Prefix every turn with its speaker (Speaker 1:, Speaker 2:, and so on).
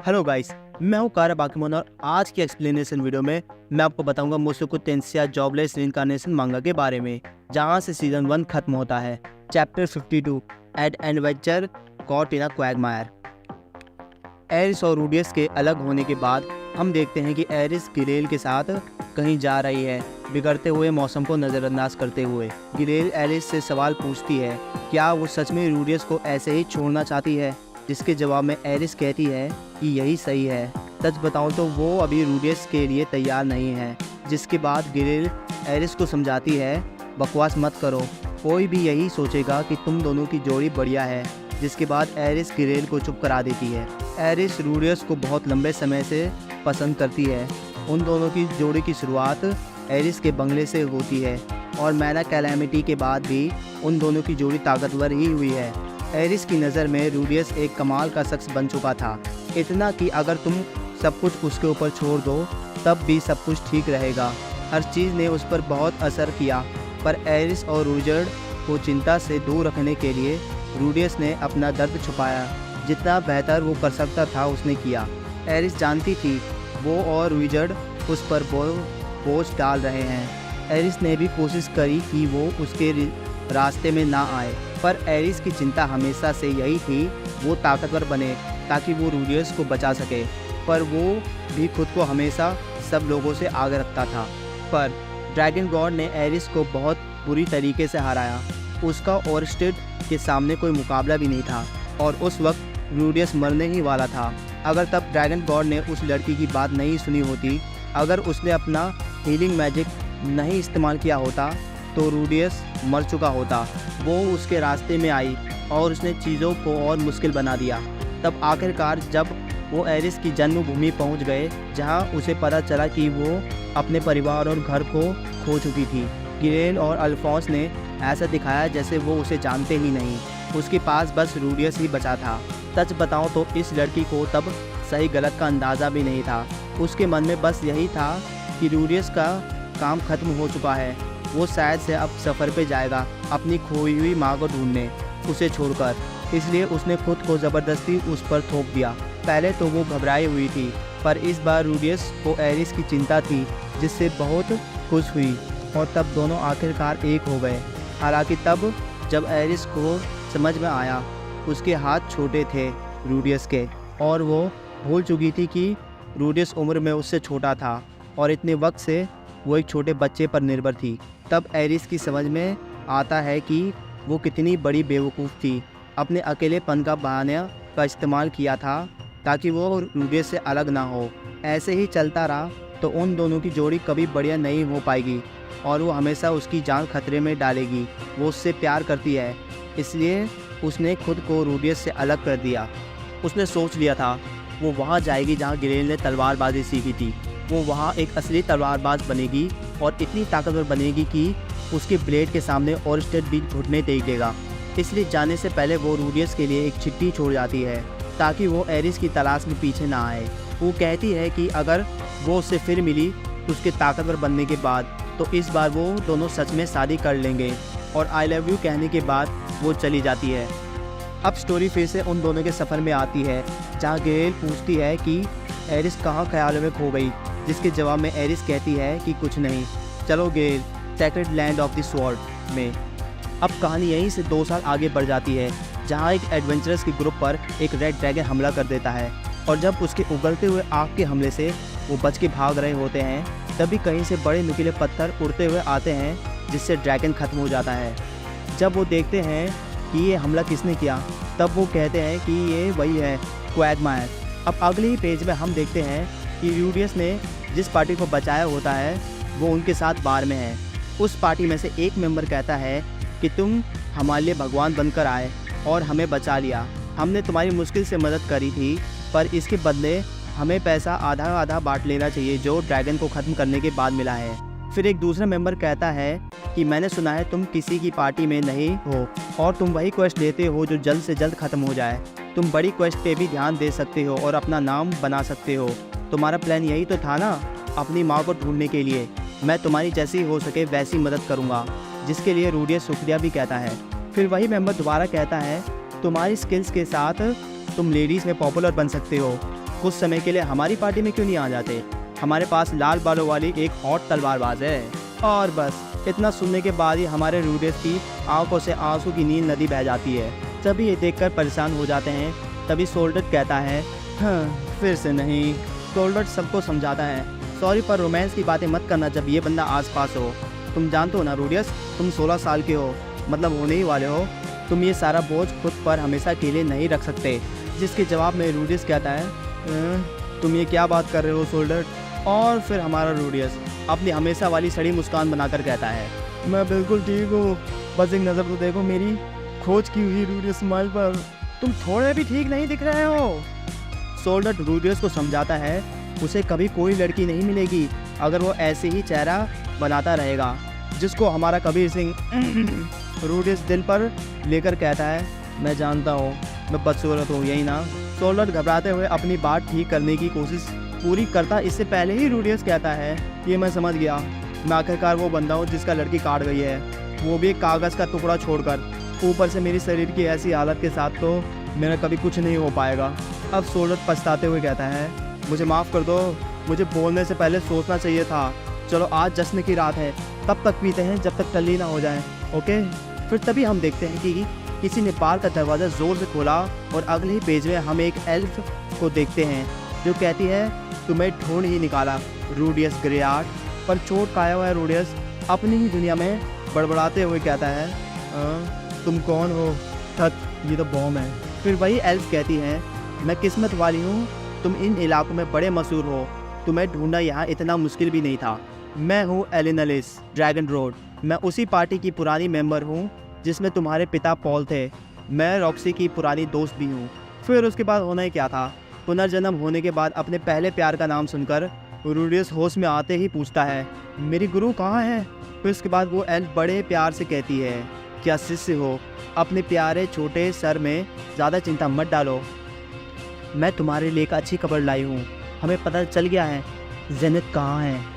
Speaker 1: Hello guys, मैं हूँ कारा बाकीमोन और आज की एक्सप्लेनेशन वीडियो में मैं आपको बताऊंगा मुसोको टेंसिया जॉबलेस रिइंकार्नेशन मांगा के बारे में, जहां से सीजन 1 खत्म होता है। चैप्टर 52 एड adventure caught in a quagmire. Eris और रूडियस के अलग होने के बाद हम देखते हैं कि एरिस गिलेल के साथ कहीं जा रही है, बिगड़ते हुए मौसम को नज़रअंदाज करते हुए। गिलेल एरिस से सवाल पूछती है, क्या वो सच में रूडियस को ऐसे ही छोड़ना चाहती है, जिसके जवाब में एरिस कहती है कि यही सही है। सच बताऊं तो वो अभी रूडियस के लिए तैयार नहीं है। जिसके बाद गिलेल एरिस को समझाती है, बकवास मत करो, कोई भी यही सोचेगा कि तुम दोनों की जोड़ी बढ़िया है। जिसके बाद एरिस गिलेल को चुप करा देती है। एरिस रूडियस को बहुत लंबे समय से पसंद करती है। उन दोनों की जोड़ी की शुरुआत एरिस के बंगले से होती है और मैना कैलामिटी के बाद भी उन दोनों की जोड़ी ताकतवर ही हुई है। एरिस की नज़र में रूडियस एक कमाल का शख्स बन चुका था, इतना कि अगर तुम सब कुछ उसके ऊपर छोड़ दो तब भी सब कुछ ठीक रहेगा। हर चीज़ ने उस पर बहुत असर किया, पर एरिस और रूजर्ड को चिंता से दूर रखने के लिए रूडियस ने अपना दर्द छुपाया। जितना बेहतर वो कर सकता था उसने किया। एरिस जानती थी वो और रूजर्ड उस पर बोझ डाल रहे हैं। एरिस ने भी कोशिश करी कि वो उसके रास्ते में ना आए, पर एरिस की चिंता हमेशा से यही थी वो ताकतवर बने ताकि वो रूडियस को बचा सके। पर वो भी खुद को हमेशा सब लोगों से आगे रखता था। पर ड्रैगन गॉड ने एरिस को बहुत बुरी तरीके से हराया। उसका ओरस्टेड के सामने कोई मुकाबला भी नहीं था और उस वक्त रूडियस मरने ही वाला था। अगर तब ड्रैगन गॉड ने उस लड़की की बात नहीं सुनी होती, अगर उसने अपना हीलिंग मैजिक नहीं इस्तेमाल किया होता तो रूडियस मर चुका होता। वो उसके रास्ते में आई और उसने चीज़ों को और मुश्किल बना दिया। तब आखिरकार जब वो एरिस की जन्मभूमि पहुंच गए, जहां उसे पता चला कि वो अपने परिवार और घर को खो चुकी थी, गिलेल और अल्फोंस ने ऐसा दिखाया जैसे वो उसे जानते ही नहीं। उसके पास बस रूडियस ही बचा था। सच बताऊं तो इस लड़की को तब सही गलत का अंदाज़ा भी नहीं था। उसके मन में बस यही था कि रूडियस का काम खत्म हो चुका है। वो शायद से अब सफ़र पे जाएगा अपनी खोई हुई माँ को ढूंढने, उसे छोड़कर। इसलिए उसने खुद को ज़बरदस्ती उस पर थोप दिया। पहले तो वो घबराई हुई थी, पर इस बार रूडियस को एरिस की चिंता थी, जिससे बहुत खुश हुई और तब दोनों आखिरकार एक हो गए। हालांकि तब जब एरिस को समझ में आया, उसके हाथ छोटे थे रूडियस के, और वो भूल चुकी थी कि रूडियस उम्र में उससे छोटा था और इतने वक्त से वो एक छोटे बच्चे पर निर्भर थी। तब एरिस की समझ में आता है कि वो कितनी बड़ी बेवकूफ़ थी। अपने अकेलेपन का बहाना का इस्तेमाल किया था ताकि वो रूडियस से अलग ना हो। ऐसे ही चलता रहा तो उन दोनों की जोड़ी कभी बढ़िया नहीं हो पाएगी और वो हमेशा उसकी जान खतरे में डालेगी। वो उससे प्यार करती है, इसलिए उसने खुद को रूडियस से अलग कर दिया। उसने सोच लिया था वो वहाँ जाएगी जहाँ गिलेल ने तलवारबाजी सीखी थी। वो वहाँ एक असली तलवारबाज बनेगी और इतनी ताकतवर बनेगी कि उसके ब्लेड के सामने ओरस्टेड भी घुटने टेक देगा। इसलिए जाने से पहले वो रूडियस के लिए एक चिट्ठी छोड़ जाती है ताकि वो एरिस की तलाश में पीछे ना आए। वो कहती है कि अगर वो उससे फिर मिली उसके ताकतवर बनने के बाद, तो इस बार वो दोनों सच में शादी कर लेंगे। और आई लव यू कहने के बाद वो चली जाती है। अब स्टोरी फिर से उन दोनों के सफ़र में आती है, जहाँ गिलेल पूछती है कि एरिस कहाँ ख्यालों में खो गई, जिसके जवाब में एरिस कहती है कि कुछ नहीं, चलो गिलेल, sacred land of the sword में। अब कहानी यहीं से 2 साल आगे बढ़ जाती है, जहाँ एक एडवेंचरर्स के ग्रुप पर एक रेड ड्रैगन हमला कर देता है और जब उसके उगलते हुए आग के हमले से वो बच के भाग रहे होते हैं, तभी कहीं से बड़े नुकीले पत्थर उड़ते हुए आते हैं, जिससे ड्रैगन खत्म हो जाता है। जब वो देखते हैं कि ये हमला किसने किया, तब वो कहते हैं कि ये वही है, क्वैगमायर। अब अगले ही पेज में हम देखते हैं कि रूडियस ने जिस पार्टी को बचाया होता है वो उनके साथ बार में है। उस पार्टी में से एक मेंबर कहता है कि तुम हमारे लिए भगवान बनकर आए और हमें बचा लिया। हमने तुम्हारी मुश्किल से मदद करी थी, पर इसके बदले हमें पैसा आधा आधा बांट लेना चाहिए जो ड्रैगन को ख़त्म करने के बाद मिला है। फिर एक दूसरा मेंबर कहता है कि मैंने सुना है तुम किसी की पार्टी में नहीं हो और तुम वही क्वेस्ट लेते हो जो जल्द से जल्द ख़त्म हो जाए। तुम बड़ी क्वेस्ट पे भी ध्यान दे सकते हो और अपना नाम बना सकते हो। तुम्हारा प्लान यही तो था ना, अपनी माँ को ढूंढने के लिए। मैं तुम्हारी जैसी हो सके वैसी मदद करूँगा, जिसके लिए रूडियस शुक्रिया भी कहता है। फिर वही मेंबर दोबारा कहता है, तुम्हारी स्किल्स के साथ तुम लेडीज़ में पॉपुलर बन सकते हो कुछ समय के लिए हमारी पार्टी में क्यों नहीं आ जाते? हमारे पास लाल बालों वाली एक हॉट तलवारबाज है। और बस इतना सुनने के बाद ही हमारे रूडियस की आंखों से आंसू की नील नदी बह जाती है। सभी ये देखकर परेशान हो जाते हैं। तभी सोल्डर कहता है, हाँ फिर से नहीं। सोल्डर सबको समझाता है, सॉरी पर रोमांस की बातें मत करना जब ये बंदा आसपास हो। तुम जानते हो ना रूडियस, तुम 16 साल के हो, मतलब होने ही वाले हो। तुम ये सारा बोझ खुद पर हमेशा के लिए नहीं रख सकते। जिसके जवाब में रूडियस कहता है, तुम ये क्या बात कर रहे हो सोल्डर? और फिर हमारा रूडियस अपनी हमेशा वाली सड़ी मुस्कान बनाकर कहता है, मैं बिल्कुल ठीक हूँ, बस एक नज़र तो देखो मेरी खोज की हुई रूडियस स्माइल पर। तुम थोड़े भी ठीक नहीं दिख रहे हो। सोल्डर रूडियस को समझाता है, उसे कभी कोई लड़की नहीं मिलेगी अगर वो ऐसे ही चेहरा बनाता रहेगा। जिसको हमारा कबीर सिंह रूडियस दिल पर लेकर कहता है, मैं जानता हूँ मैं बदसूरत हूँ, यही ना? सोल्डर घबराते हुए अपनी बात ठीक करने की कोशिश पूरी करता इससे पहले ही रूडियस कहता है, ये मैं समझ गया, मैं आखिरकार वो बंदा हूँ जिसका लड़की काट गई है, वो भी एक कागज़ का टुकड़ा छोड़कर। ऊपर से मेरी शरीर की ऐसी हालत के साथ तो मेरा कभी कुछ नहीं हो पाएगा। अब सोल्डर पछताते हुए कहता है, मुझे माफ़ कर दो, मुझे बोलने से पहले सोचना चाहिए था। चलो आज जश्न की रात है, तब तक पीते हैं जब तक टल्ली ना हो जाए, ओके? फिर तभी हम देखते हैं कि किसी ने बार का दरवाज़ा ज़ोर से खोला और अगले ही पेज में हम एक एल्फ को देखते हैं जो कहती है, तुम्हें ढूंढ ही निकाला रूडियस ग्रेयार्ड। पर चोट खाया हुआ है रूडियस अपनी ही दुनिया में बड़बड़ाते हुए कहता है, तुम कौन हो? थक, ये तो बॉम्ब है। फिर वही एल्फ कहती है, मैं किस्मत वाली हूँ, तुम इन इलाकों में बड़े मशहूर हो, तुम्हें ढूंढना यहाँ इतना मुश्किल भी नहीं था। मैं हूँ एलिनलिस ड्रैगन रोड, मैं उसी पार्टी की पुरानी मेंबर हूँ जिसमें तुम्हारे पिता पॉल थे। मैं रॉक्सी की पुरानी दोस्त भी हूँ। फिर उसके बाद होना ही क्या था? पुनर्जन्म होने के बाद अपने पहले प्यार का नाम सुनकर रूडियस होश में आते ही पूछता है, मेरी गुरु कहाँ है? फिर उसके बाद वो एल्फ बड़े प्यार से कहती है, क्या शिष्य हो? अपने प्यारे छोटे सर में ज़्यादा चिंता मत डालो, मैं तुम्हारे लिए एक अच्छी खबर लाई हूँ। हमें पता चल गया है जेनिथ कहाँ है।